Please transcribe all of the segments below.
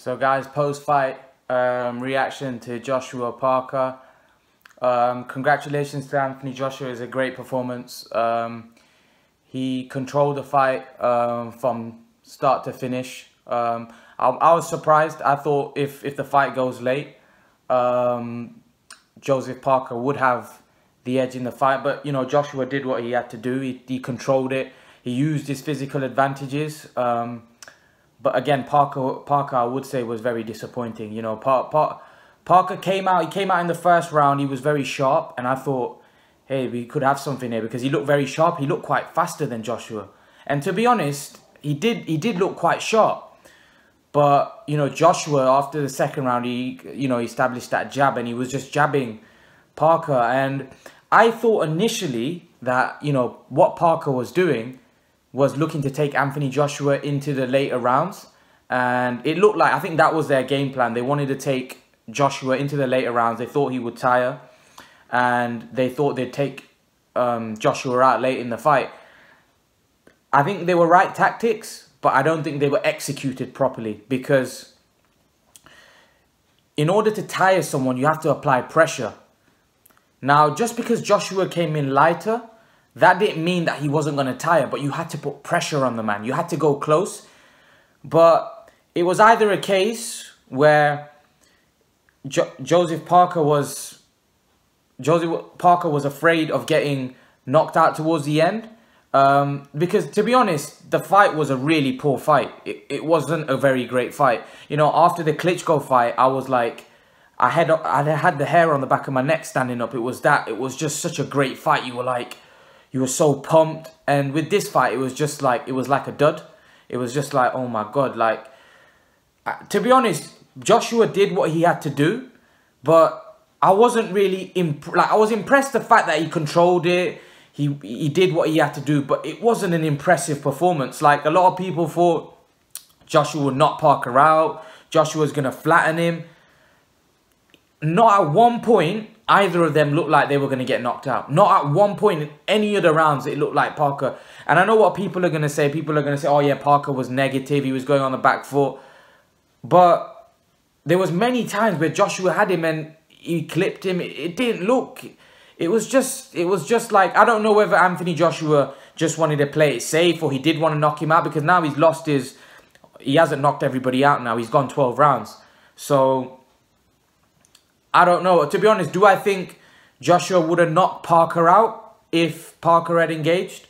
So guys, post-fight reaction to Joshua Parker. Congratulations to Anthony Joshua. It was a great performance. He controlled the fight from start to finish. I was surprised. I thought if the fight goes late, Joseph Parker would have the edge in the fight. But, you know, Joshua did what he had to do. He controlled it. He used his physical advantages. But again, Parker, I would say, was very disappointing. You know, Parker came out. He came out in the first round. He was very sharp, and I thought, hey, we could have something here because he looked very sharp. He looked quite faster than Joshua, and to be honest, he did look quite sharp. But you know, Joshua, after the second round, he established that jab, and he was just jabbing Parker. And I thought initially that what Parker was doing was looking to take Anthony Joshua into the later rounds. And it looked like, I think that was their game plan. They wanted to take Joshua into the later rounds. They thought he would tire. And they thought they'd take Joshua out late in the fight. I think they were right tactics, but I don't think they were executed properly. Because in order to tire someone, you have to apply pressure. Now, just because Joshua came in lighter, that didn't mean that he wasn't going to tire, but you had to put pressure on the man. You had to go close. But it was either a case where Joseph Parker was afraid of getting knocked out towards the end. Because, to be honest, the fight was a really poor fight. It wasn't a very great fight. You know, after the Klitschko fight, I was like, I had the hair on the back of my neck standing up. It was just such a great fight. You were so pumped. And with this fight, it was like a dud. It was just like, oh my God. Like, to be honest, Joshua did what he had to do, but I wasn't really I was impressed the fact that he controlled it. He did what he had to do, but it wasn't an impressive performance. Like, a lot of people thought Joshua would knock Parker out. Joshua was going to flatten him. Not at one point either of them looked like they were going to get knocked out. Not at one point in any of the rounds it looked like Parker. And I know what people are going to say. People are going to say, oh yeah, Parker was negative. He was going on the back foot. But there was many times where Joshua had him and he clipped him. It didn't look... It was just like, I don't know whether Anthony Joshua just wanted to play it safe or he did want to knock him out, because now he's lost his... He hasn't knocked everybody out now. He's gone 12 rounds. So... I don't know. To be honest, do I think Joshua would have knocked Parker out if Parker had engaged?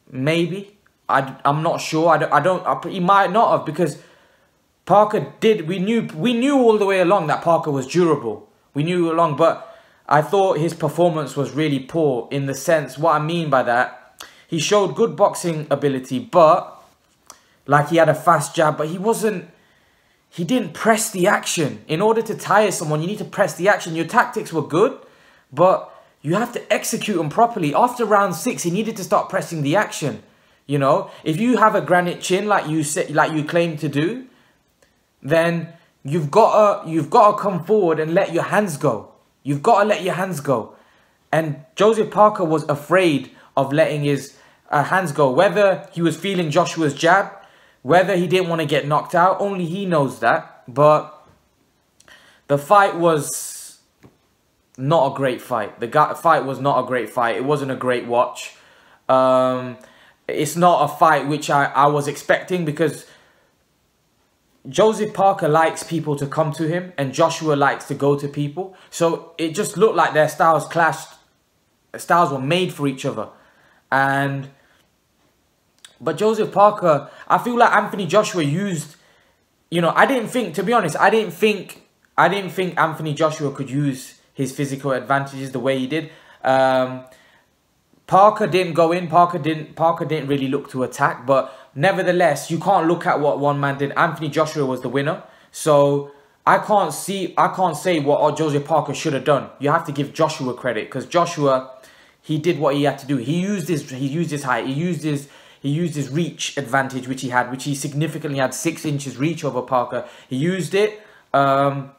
Maybe. I'm not sure. He might not have, because Parker did. We knew all the way along that Parker was durable. We knew along, but I thought his performance was really poor in the sense. What I mean by that, he showed good boxing ability, but like he had a fast jab, but he didn't press the action. In order to tire someone, you need to press the action. Your tactics were good, but you have to execute them properly. After round 6, he needed to start pressing the action. You know, if you have a granite chin like you claim to do, then you've got to come forward and let your hands go. You've got to let your hands go. And Joseph Parker was afraid of letting his hands go. Whether he was feeling Joshua's jab, whether he didn't want to get knocked out, only he knows that. But the fight was not a great fight. The fight was not a great fight. It wasn't a great watch. It's not a fight which I was expecting, because Joseph Parker likes people to come to him and Joshua likes to go to people. So it just looked like their styles clashed. Styles were made for each other. But Joseph Parker, I feel like Anthony Joshua used, I didn't think, to be honest, I didn't think Anthony Joshua could use his physical advantages the way he did. Parker didn't go in. Parker didn't really look to attack. But nevertheless, you can't look at what one man did. Anthony Joshua was the winner. So I can't say what Joseph Parker should have done. You have to give Joshua credit, because Joshua, he did what he had to do. He used his height. He used his reach advantage, which he significantly had 6 inches reach over Parker. He used it, and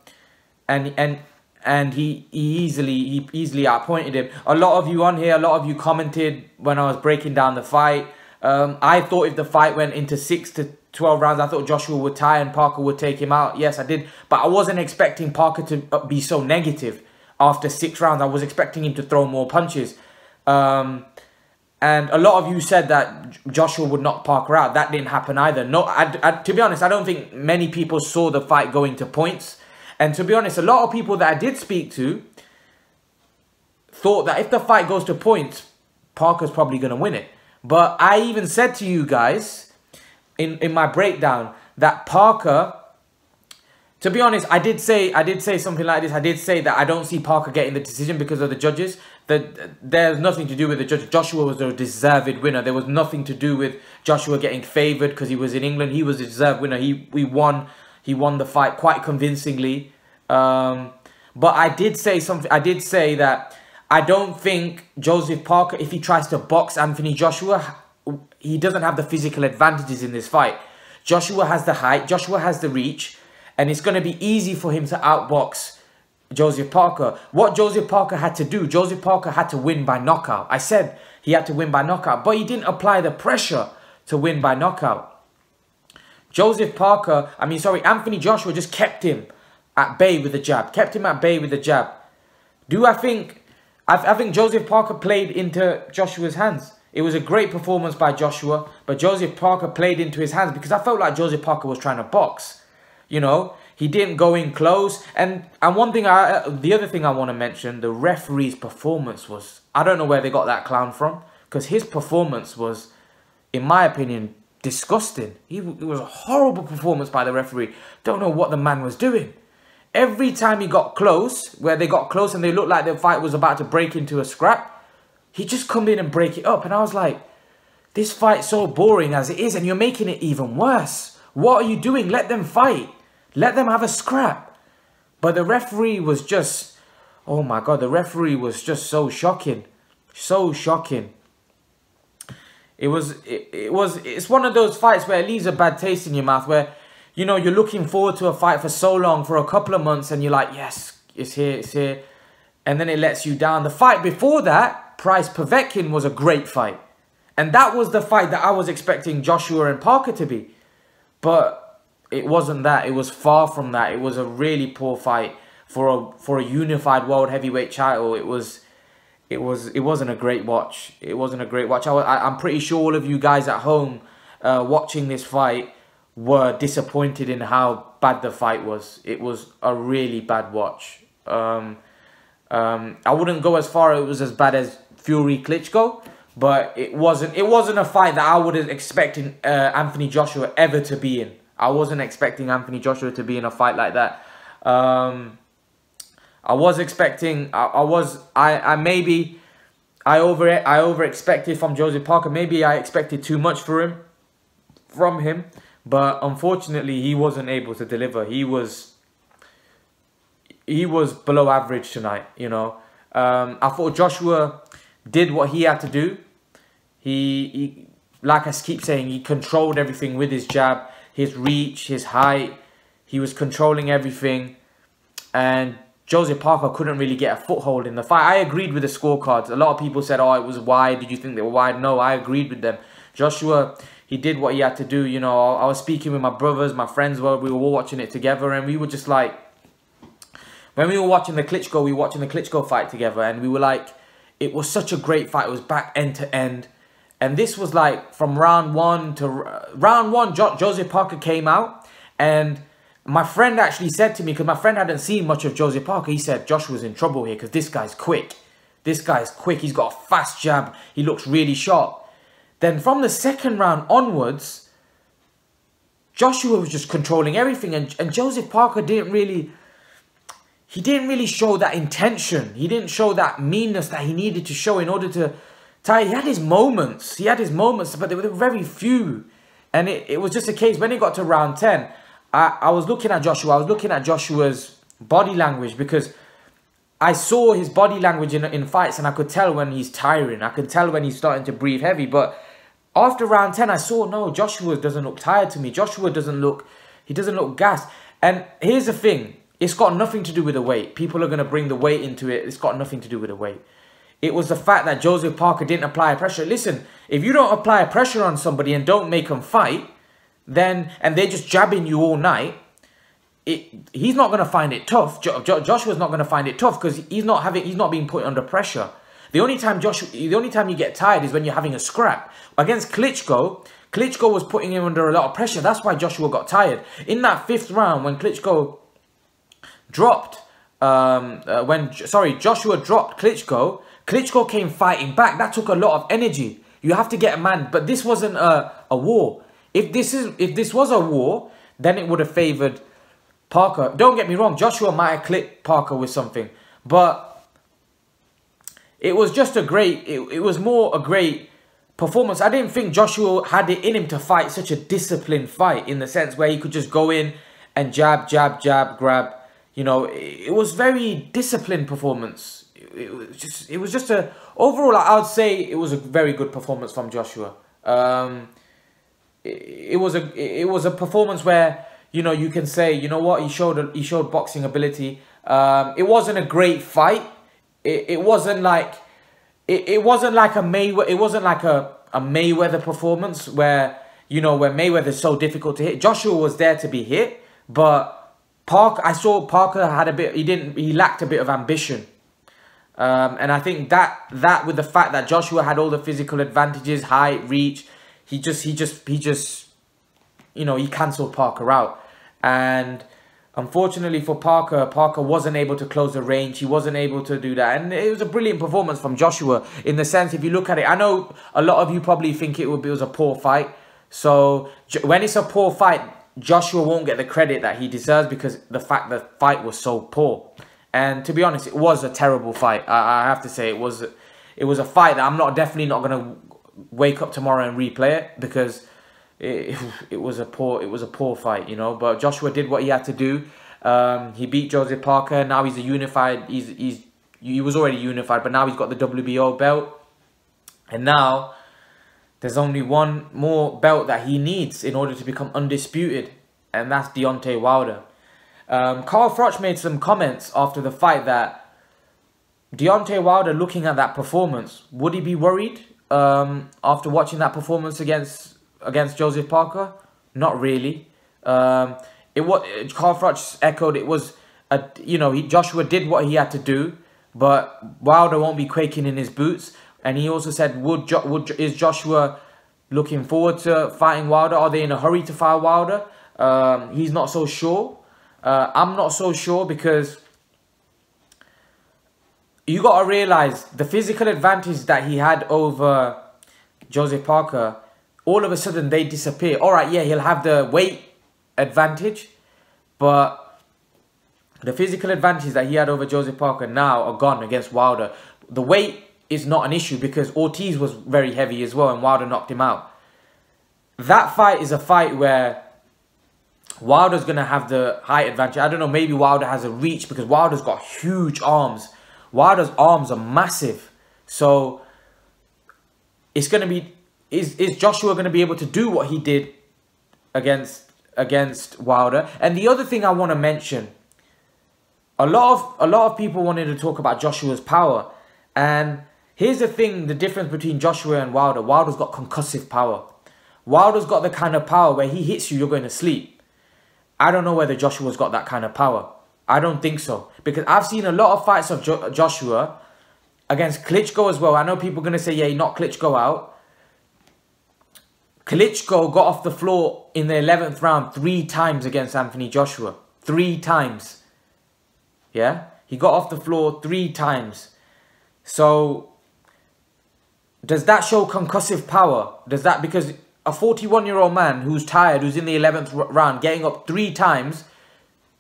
he easily outpointed him. A lot of you on here, a lot of you commented when I was breaking down the fight. I thought if the fight went into 6 to 12 rounds. I thought Joshua would tie and Parker would take him out. Yes, I did. But I wasn't expecting Parker to be so negative after 6 rounds. I was expecting him to throw more punches. And a lot of you said that Joshua would knock Parker out. That didn't happen either. No, to be honest, I don't think many people saw the fight going to points. And to be honest, a lot of people that I did speak to thought that if the fight goes to points, Parker's probably going to win it. But I even said to you guys in my breakdown that Parker, to be honest, I did say something like this. I did say that I don't see Parker getting the decision because of the judges. That there's nothing to do with the judges. Joshua was a deserved winner. There was nothing to do with Joshua getting favoured because he was in England. He was a deserved winner. He won the fight quite convincingly. But I did say something. I did say that I don't think Joseph Parker, if he tries to box Anthony Joshua, he doesn't have the physical advantages in this fight. Joshua has the height. Joshua has the reach. And it's going to be easy for him to outbox Joseph Parker. What Joseph Parker had to do, Joseph Parker had to win by knockout. I said he had to win by knockout, but he didn't apply the pressure to win by knockout. Anthony Joshua just kept him at bay with the jab. I think Joseph Parker played into Joshua's hands. It was a great performance by Joshua, but Joseph Parker played into his hands because I felt like Joseph Parker was trying to box. You know, he didn't go in close. And the other thing I want to mention, the referee's performance was, I don't know where they got that clown from, because his performance was, in my opinion, disgusting. It was a horrible performance by the referee. Don't know what the man was doing. Every time he got close, where they got close and they looked like the fight was about to break into a scrap, he just come in and break it up. And I was like, this fight's so boring as it is, and you're making it even worse. What are you doing? Let them fight. Let them have a scrap. But the referee was just, oh my God, the referee was just so shocking. So shocking. It's one of those fights where it leaves a bad taste in your mouth, where, you know, you're looking forward to a fight for so long, for a couple of months, and you're like, yes, it's here. And then it lets you down. The fight before that, Price-Povetkin, was a great fight. And that was the fight that I was expecting Joshua and Parker to be. But it wasn't that. It was far from that. It was a really poor fight for a unified world heavyweight title. It wasn't a great watch. It wasn't a great watch. I'm pretty sure all of you guys at home watching this fight were disappointed in how bad the fight was. It was a really bad watch. I wouldn't go as far it was as bad as Fury Klitschko, but it wasn't a fight that I would have expected Anthony Joshua ever to be in. I wasn't expecting Anthony Joshua to be in a fight like that. I over expected from Joseph Parker. Maybe I expected too much from him, but unfortunately he wasn't able to deliver. He was below average tonight, you know. I thought Joshua did what he had to do. He like I keep saying, he controlled everything with his jab, his reach, his height. He was controlling everything. And Joseph Parker couldn't really get a foothold in the fight. I agreed with the scorecards. A lot of people said, oh, it was wide. Did you think they were wide? No, I agreed with them. Joshua, he did what he had to do. You know, I was speaking with my brothers, my friends, we were all watching it together. And we were just like, when we were watching the Klitschko, we were watching the Klitschko fight together. And we were like, it was such a great fight. It was back end to end. And this was like from round one to round one, Joseph Parker came out. And my friend actually said to me, because my friend hadn't seen much of Joseph Parker, he said, Joshua's in trouble here because this guy's quick. This guy's quick. He's got a fast jab. He looks really sharp. Then from the second round onwards, Joshua was just controlling everything. And Joseph Parker didn't really show that intention. He didn't show that meanness that he needed to show in order to tie. He had his moments. But there were very few. And it was just a case, when it got to round 10, I was looking at Joshua. I was looking at Joshua's body language, because I saw his body language in fights, and I could tell when he's tiring. I could tell when he's starting to breathe heavy. But after round 10, I saw, no, Joshua doesn't look tired to me. Joshua doesn't look gassed. And here's the thing. It's got nothing to do with the weight. People are going to bring the weight into it. It's got nothing to do with the weight. It was the fact that Joseph Parker didn't apply pressure. Listen, if you don't apply pressure on somebody and don't make them fight, then and they're just jabbing you all night, he's not going to find it tough. Joshua's not going to find it tough because he's not being put under pressure. The only time you get tired is when you're having a scrap. Against Klitschko was putting him under a lot of pressure. That's why Joshua got tired. In that 5th round, when Klitschko dropped, Joshua dropped Klitschko came fighting back. That took a lot of energy. You have to get a man, but this wasn't a war. If this was a war, then it would have favoured Parker. Don't get me wrong, Joshua might have clipped Parker with something, but it was just it was more a great performance. I didn't think Joshua had it in him to fight such a disciplined fight, in the sense where he could just go in and jab, grab. You know, it was very disciplined performance. It was just a overall. I would say it was a very good performance from Joshua. It was a performance where, you know, you can say, you know what, he showed boxing ability. It wasn't a great fight. It wasn't like a Mayweather performance where, you know, where Mayweather's so difficult to hit. Joshua was there to be hit, but I saw Parker had he lacked a bit of ambition. And I think that with the fact that Joshua had all the physical advantages, height, reach, he just, you know, he cancelled Parker out. And unfortunately for Parker wasn't able to close the range. He wasn't able to do that. And it was a brilliant performance from Joshua, in the sense, if you look at it, I know a lot of you probably think it was a poor fight. So when it's a poor fight, Joshua won't get the credit that he deserves because the fight was so poor. And to be honest, it was a terrible fight. I have to say it was a fight that I'm definitely not going to wake up tomorrow and replay it, because it was a poor fight, you know. But Joshua did what he had to do. He beat Joseph Parker. Now he's a unified. He was already unified, but now he's got the WBO belt. And now there's only one more belt that he needs in order to become undisputed, and that's Deontay Wilder. Carl Froch made some comments after the fight that Deontay Wilder, looking at that performance, would he be worried after watching that performance against Joseph Parker? Not really. Carl Froch echoed, it was Joshua did what he had to do, but Wilder won't be quaking in his boots. And he also said, is Joshua looking forward to fighting Wilder? Are they in a hurry to fight Wilder? He's not so sure. I'm not so sure, because you got to realize the physical advantage that he had over Joseph Parker, all of a sudden they disappear. All right, yeah, he'll have the weight advantage, but the physical advantage that he had over Joseph Parker now are gone against Wilder. The weight is not an issue because Ortiz was very heavy as well and Wilder knocked him out. That fight is a fight where Wilder's going to have the height advantage. I don't know, maybe Wilder has a reach because Wilder's got huge arms. Wilder's arms are massive. So it's going to be, is Joshua going to be able to do what he did against Wilder? And the other thing I want to mention, a lot of people wanted to talk about Joshua's power. And here's the thing, the difference between Joshua and Wilder. Wilder's got concussive power. Wilder's got the kind of power where he hits you, you're going to sleep. I don't know whether Joshua's got that kind of power. I don't think so. Because I've seen a lot of fights of Joshua against Klitschko as well. I know people are going to say, yeah, he knocked Klitschko out. Klitschko got off the floor in the 11th round 3 times against Anthony Joshua. 3 times. Yeah? He got off the floor 3 times. So, does that show concussive power? Does that, because a 41-year-old man who's tired, who's in the 11th round, getting up 3 times,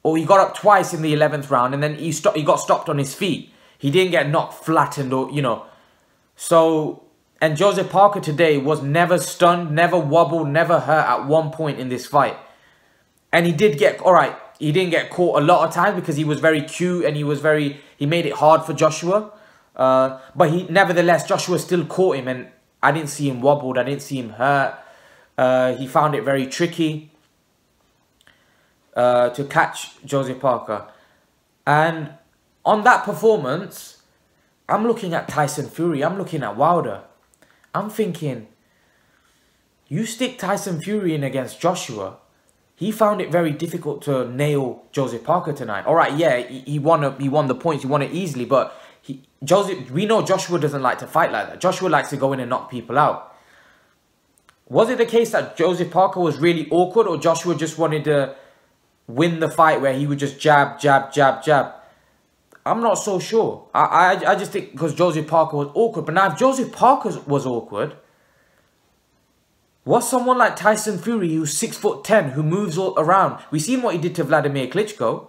or he got up twice in the 11th round, and then he got stopped on his feet. He didn't get knocked flattened, or, you know. So, and Joseph Parker today was never stunned, never wobbled, never hurt at one point in this fight. And he did get, alright, he didn't get caught a lot of times because he was very cute and he made it hard for Joshua. But nevertheless, Joshua still caught him, and I didn't see him wobbled, I didn't see him hurt. He found it very tricky to catch Joseph Parker. And on that performance, I'm looking at Tyson Fury, I'm looking at Wilder. I'm thinking, You stick Tyson Fury in against Joshua. He found it very difficult to nail Joseph Parker tonight. All right, yeah, he won the points. He won it easily, but we know Joshua doesn't like to fight like that. Joshua likes to go in and knock people out. Was it the case that Joseph Parker was really awkward, or Joshua just wanted to win the fight where he would just jab, jab, jab, jab? I'm not so sure. I just think because Joseph Parker was awkward. But now if Joseph Parker was awkward, what's someone like Tyson Fury, who's 6'10", who moves all around? We've seen what he did to Vladimir Klitschko.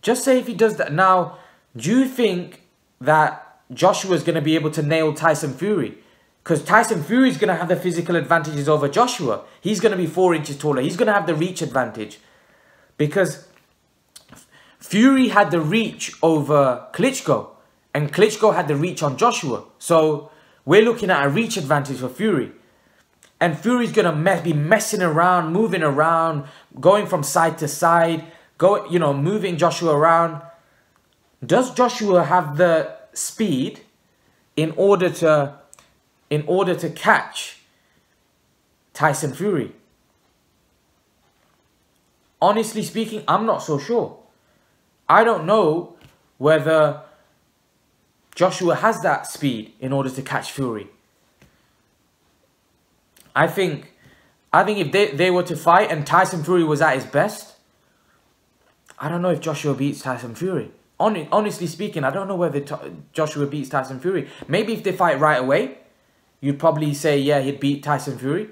Just say if he does that. Now, do you think that Joshua is going to be able to nail Tyson Fury? Because Tyson Fury is going to have the physical advantages over Joshua. He's going to be 4 inches taller. He's going to have the reach advantage. Because Fury had the reach over Klitschko. And Klitschko had the reach on Joshua. So we're looking at a reach advantage for Fury. And Fury's going to be messing around, moving around, going from side to side, moving Joshua around. Does Joshua have the speed in order to catch Tyson Fury? Honestly speaking, I'm not so sure. I don't know whether Joshua has that speed in order to catch Fury. I think if they were to fight and Tyson Fury was at his best, I don't know if Joshua beats Tyson Fury. Honestly speaking, I don't know whether Joshua beats Tyson Fury. Maybe if they fight right away, you'd probably say, yeah, he'd beat Tyson Fury.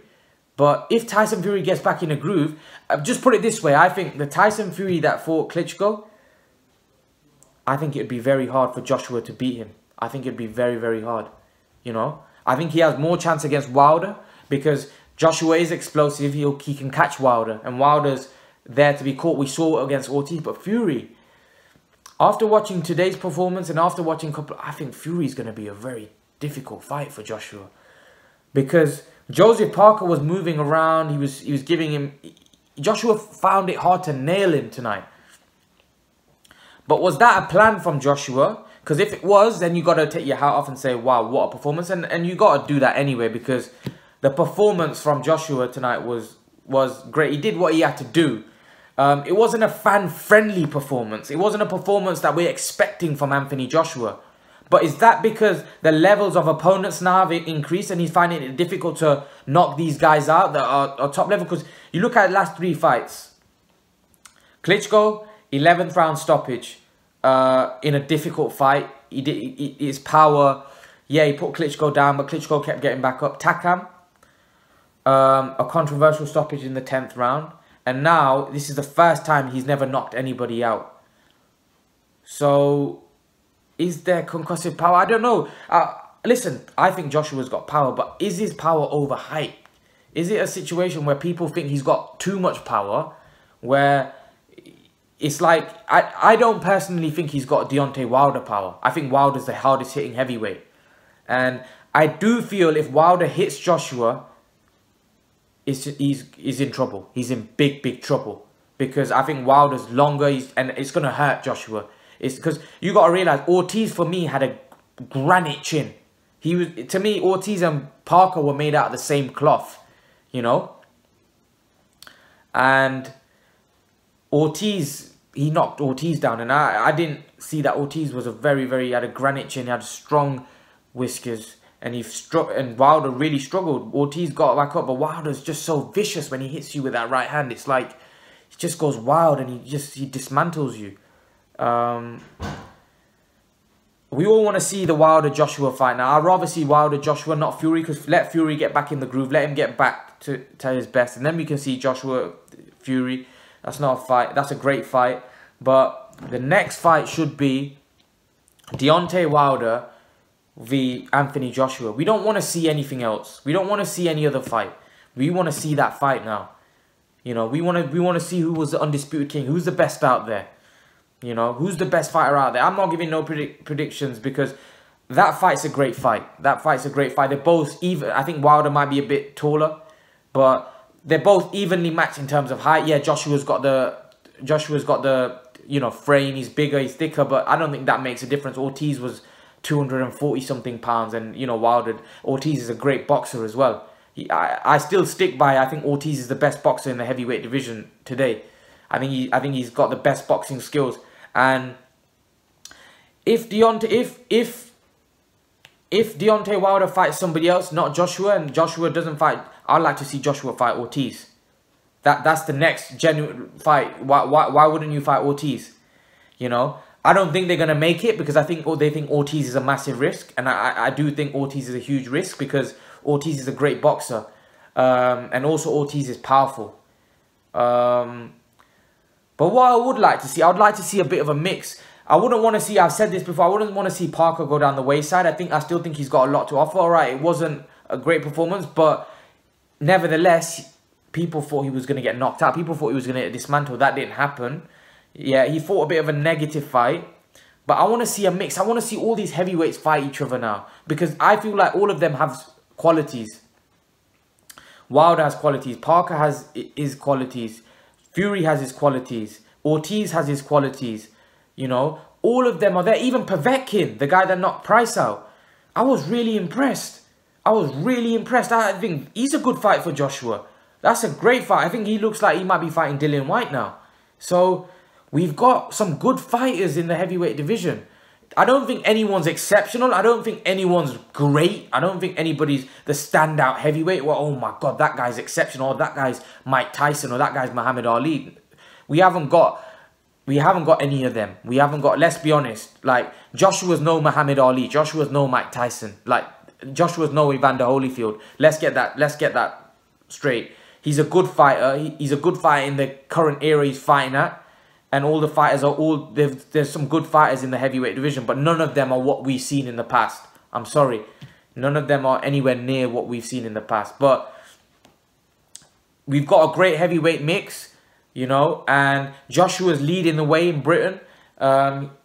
But if Tyson Fury gets back in a groove, just put it this way, I think the Tyson Fury that fought Klitschko, I think it'd be very hard for Joshua to beat him. I think it'd be very, very hard. I think he has more chance against Wilder because Joshua is explosive. He can catch Wilder, and Wilder's there to be caught. We saw it against Ortiz, but Fury, after watching today's performance and after watching I think Fury's going to be a very difficult fight for Joshua because Joseph Parker was moving around. He was giving him. Joshua found it hard to nail him tonight. But was that a plan from Joshua? Because if it was, then you got to take your hat off and say, wow, what a performance. And you got to do that anyway because the performance from Joshua tonight was great. He did what he had to do. It wasn't a fan-friendly performance. It wasn't a performance that we're expecting from Anthony Joshua. But is that because the levels of opponents now have increased and he's finding it difficult to knock these guys out that are top level? Because you look at the last 3 fights. Klitschko, 11th round stoppage in a difficult fight. His power, yeah, he put Klitschko down, but Klitschko kept getting back up. Takam, a controversial stoppage in the 10th round. And now, this is the first time he's never knocked anybody out. So, is there concussive power? I don't know. Listen, I think Joshua's got power, but is his power overhyped? Is it a situation where people think he's got too much power, where it's like, I don't personally think he's got Deontay Wilder power. I think Wilder's the hardest hitting heavyweight. And I do feel if Wilder hits Joshua, he's in trouble. He's in big, big trouble. Because I think Wilder's longer, and it's going to hurt Joshua. It's because you got to realize Ortiz, for me, had a granite chin. To me, Ortiz and Parker were made out of the same cloth, And Ortiz, he knocked Ortiz down. And I didn't see that Ortiz was he had a granite chin, he had strong whiskers. And Wilder really struggled. Ortiz got back up, but Wilder's just so vicious when he hits you with that right hand. It's like, he just goes wild and he dismantles you. We all want to see the Wilder-Joshua fight. Now, I'd rather see Wilder-Joshua, not Fury, because let Fury get back in the groove. Let him get back to his best. And then we can see Joshua-Fury. That's not a fight. That's a great fight. But the next fight should be Deontay Wilder v Anthony Joshua. We don't want to see anything else. We don't want to see any other fight. We want to see that fight now. We want to see who was the undisputed king. Who's the best out there? Who's the best fighter out there? I'm not giving no predictions because that fight's a great fight. That fight's a great fight. They're both even. I think Wilder might be a bit taller, but they're both evenly matched in terms of height. Yeah, Joshua's got the frame. He's bigger, he's thicker, but I don't think that makes a difference. Ortiz was 240 something pounds, and you know Ortiz is a great boxer as well. I still stick by, I think Ortiz is the best boxer in the heavyweight division today. I think he's got the best boxing skills. And if Deontay Wilder fights somebody else, not Joshua, and Joshua doesn't fight, I'd like to see Joshua fight Ortiz. That's the next genuine fight. Why wouldn't you fight Ortiz? You know, I don't think they're gonna make it, because they think Ortiz is a massive risk, and I do think Ortiz is a huge risk, because Ortiz is a great boxer, and also Ortiz is powerful. But what I would like to see, I would like to see a bit of a mix. I wouldn't want to see, I've said this before, I wouldn't want to see Parker go down the wayside. I still think he's got a lot to offer. All right, it wasn't a great performance, but nevertheless, people thought he was going to get knocked out. People thought he was going to get dismantled. That didn't happen. Yeah, he fought a bit of a negative fight. But I want to see a mix. I want to see all these heavyweights fight each other now, because I feel like all of them have qualities. Wilder has qualities. Parker has his qualities. Fury has his qualities. Ortiz has his qualities. You know, all of them are there. Even Povetkin, the guy that knocked Price out. I was really impressed. I think he's a good fight for Joshua. That's a great fight. I think he looks like he might be fighting Dillian Whyte now. So we've got some good fighters in the heavyweight division. I don't think anyone's exceptional. I don't think anyone's great. I don't think anybody's the standout heavyweight. Well, oh my God, that guy's exceptional. Or that guy's Mike Tyson, or that guy's Muhammad Ali. We haven't got any of them. We haven't got, let's be honest, like Joshua's no Muhammad Ali. Joshua's no Mike Tyson. Like Joshua's no Evander Holyfield. Let's get that straight. He's a good fighter. He's a good fighter in the current era he's fighting at. And all the fighters are there's some good fighters in the heavyweight division, but none of them are what we've seen in the past. I'm sorry. None of them are anywhere near what we've seen in the past. But we've got a great heavyweight mix, you know, and Joshua's leading the way in Britain.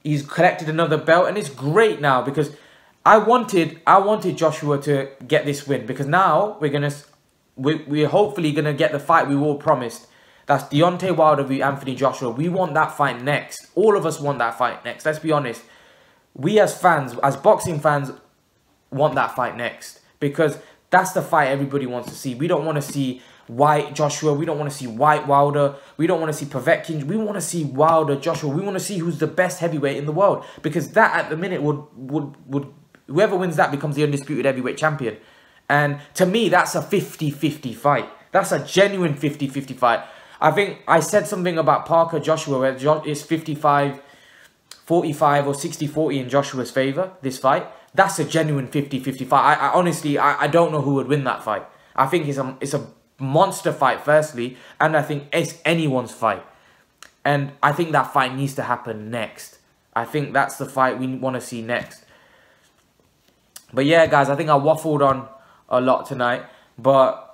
He's collected another belt, and it's great now, because I wanted Joshua to get this win, because now we're hopefully gonna get the fight we all promised. That's Deontay Wilder v Anthony Joshua. We want that fight next. All of us want that fight next. Let's be honest. We as fans, as boxing fans, want that fight next, because that's the fight everybody wants to see. We don't want to see Whyte Joshua. We don't want to see Whyte Wilder. We don't want to see Povetkin. We want to see Wilder Joshua. We want to see who's the best heavyweight in the world, because that at the minute would whoever wins that becomes the undisputed heavyweight champion. And to me, that's a 50-50 fight. That's a genuine 50-50 fight. I think I said something about Parker Joshua where it's 55-45 or 60-40 in Joshua's favour, this fight. That's a genuine 50-50 fight. I honestly, I don't know who would win that fight. I think it's a monster fight, firstly, and I think it's anyone's fight. And I think that fight needs to happen next. I think that's the fight we want to see next. But yeah, guys, I think I waffled on a lot tonight, but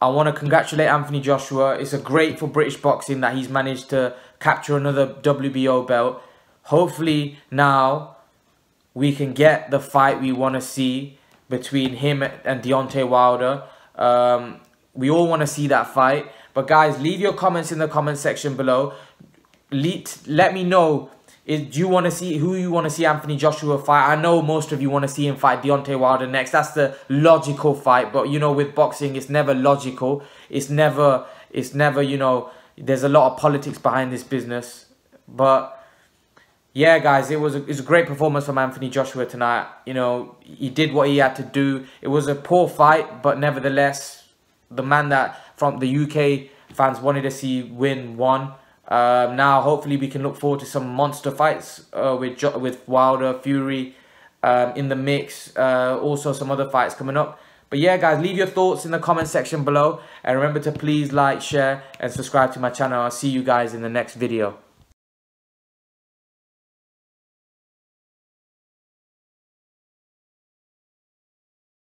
I want to congratulate Anthony Joshua. It's a great for British boxing that he's managed to capture another WBO belt. Hopefully now we can get the fight we want to see between him and Deontay Wilder. We all want to see that fight. But guys, leave your comments in the comment section below. Let me know, do you want to see who you want to see Anthony Joshua fight? I know most of you want to see him fight Deontay Wilder next. That's the logical fight. But you know, with boxing, it's never logical. It's never, you know, there's a lot of politics behind this business. But yeah, guys, it was a great performance from Anthony Joshua tonight. You know, he did what he had to do. It was a poor fight, but nevertheless, the man that from the UK fans wanted to see won. Now, hopefully, we can look forward to some monster fights with Wilder, Fury in the mix. Also, some other fights coming up. But yeah, guys, leave your thoughts in the comment section below. And remember to please like, share, and subscribe to my channel. I'll see you guys in the next video.